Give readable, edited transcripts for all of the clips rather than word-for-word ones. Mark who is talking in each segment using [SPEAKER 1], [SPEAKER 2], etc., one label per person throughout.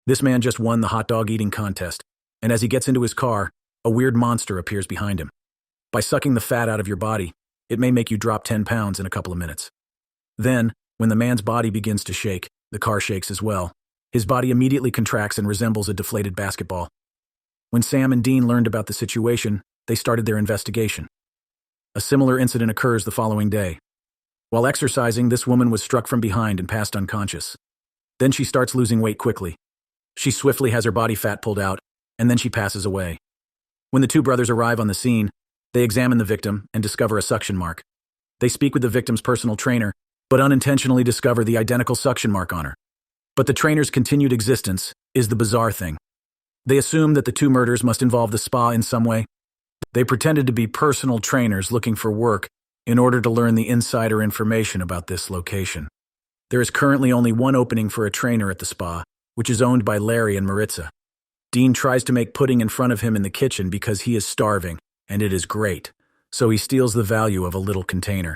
[SPEAKER 1] This man just won the hot dog eating contest, and as he gets into his car, a weird monster appears behind him. By sucking the fat out of your body, it may make you drop 10 pounds in a couple of minutes. Then, when the man's body begins to shake, the car shakes as well. His body immediately contracts and resembles a deflated basketball. When Sam and Dean learned about the situation, they started their investigation. A similar incident occurs the following day. While exercising, this woman was struck from behind and passed unconscious. Then she starts losing weight quickly. She swiftly has her body fat pulled out, and then she passes away. When the two brothers arrive on the scene, they examine the victim and discover a suction mark. They speak with the victim's personal trainer, but unintentionally discover the identical suction mark on her. But the trainer's continued existence is the bizarre thing. They assume that the two murders must involve the spa in some way. They pretended to be personal trainers looking for work in order to learn the insider information about this location. There is currently only one opening for a trainer at the spa, which is owned by Larry and Maritza. Dean tries to make pudding in front of him in the kitchen because he is starving, and it is great, so he steals the value of a little container.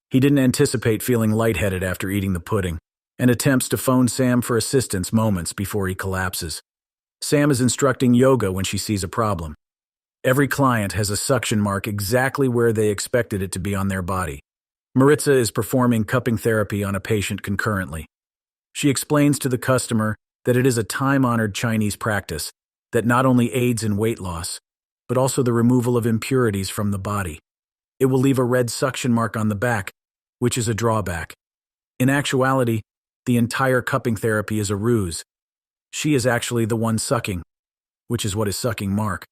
[SPEAKER 1] He didn't anticipate feeling lightheaded after eating the pudding, and attempts to phone Sam for assistance moments before he collapses. Sam is instructing yoga when she sees a problem. Every client has a suction mark exactly where they expected it to be on their body. Maritza is performing cupping therapy on a patient concurrently. She explains to the customer that it is a time-honored Chinese practice that not only aids in weight loss, but also the removal of impurities from the body. It will leave a red suction mark on the back, which is a drawback. In actuality, the entire cupping therapy is a ruse. She is actually the one sucking, which is what is sucking mark.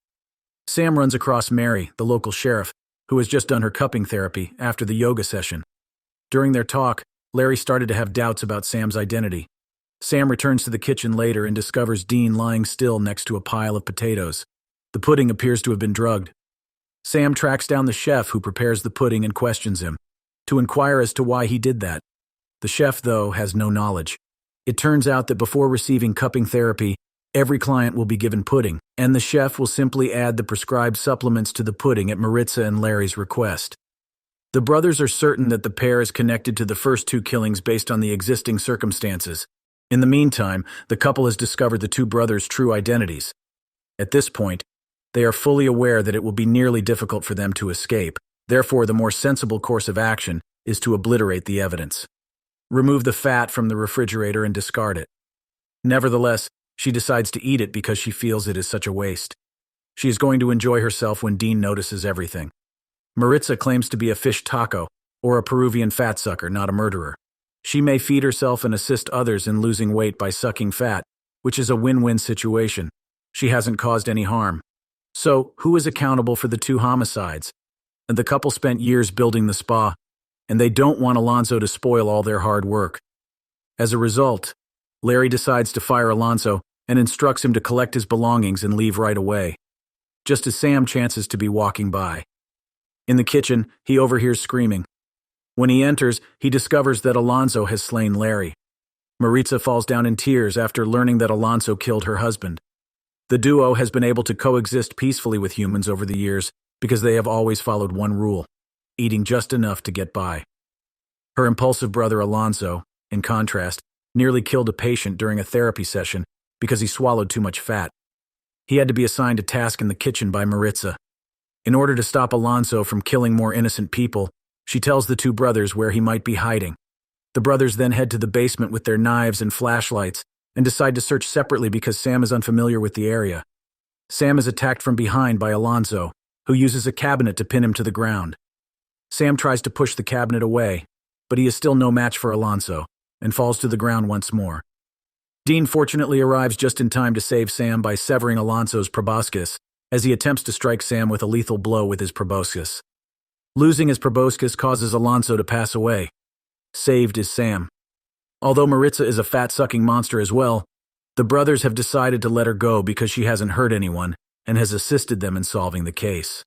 [SPEAKER 1] Sam runs across Mary, the local sheriff, who has just done her cupping therapy after the yoga session. During their talk, Larry started to have doubts about Sam's identity. Sam returns to the kitchen later and discovers Dean lying still next to a pile of potatoes. The pudding appears to have been drugged. Sam tracks down the chef who prepares the pudding and questions him, to inquire as to why he did that. The chef, though, has no knowledge. It turns out that before receiving cupping therapy, every client will be given pudding, and the chef will simply add the prescribed supplements to the pudding at Maritza and Larry's request. The brothers are certain that the pair is connected to the first two killings based on the existing circumstances. In the meantime, the couple has discovered the two brothers' true identities. At this point, they are fully aware that it will be nearly difficult for them to escape. Therefore, the more sensible course of action is to obliterate the evidence. Remove the fat from the refrigerator and discard it. Nevertheless, she decides to eat it because she feels it is such a waste. She is going to enjoy herself when Dean notices everything. Maritza claims to be a fish taco, or a Peruvian fat sucker, not a murderer. She may feed herself and assist others in losing weight by sucking fat, which is a win-win situation. She hasn't caused any harm. So, who is accountable for the two homicides? The couple spent years building the spa, and they don't want Alonso to spoil all their hard work. As a result, Larry decides to fire Alonso and instructs him to collect his belongings and leave right away, just as Sam chances to be walking by. In the kitchen, he overhears screaming. When he enters, he discovers that Alonso has slain Larry. Maritza falls down in tears after learning that Alonso killed her husband. The duo has been able to coexist peacefully with humans over the years because they have always followed one rule: eating just enough to get by. Her impulsive brother Alonso, in contrast, nearly killed a patient during a therapy session because he swallowed too much fat. He had to be assigned a task in the kitchen by Maritza. In order to stop Alonso from killing more innocent people, she tells the two brothers where he might be hiding. The brothers then head to the basement with their knives and flashlights and decide to search separately because Sam is unfamiliar with the area. Sam is attacked from behind by Alonso, who uses a cabinet to pin him to the ground. Sam tries to push the cabinet away, but he is still no match for Alonso and falls to the ground once more. Dean fortunately arrives just in time to save Sam by severing Alonso's proboscis as he attempts to strike Sam with a lethal blow with his proboscis. Losing his proboscis causes Alonso to pass away. Saved is Sam. Although Maritza is a fat-sucking monster as well, the brothers have decided to let her go because she hasn't hurt anyone and has assisted them in solving the case.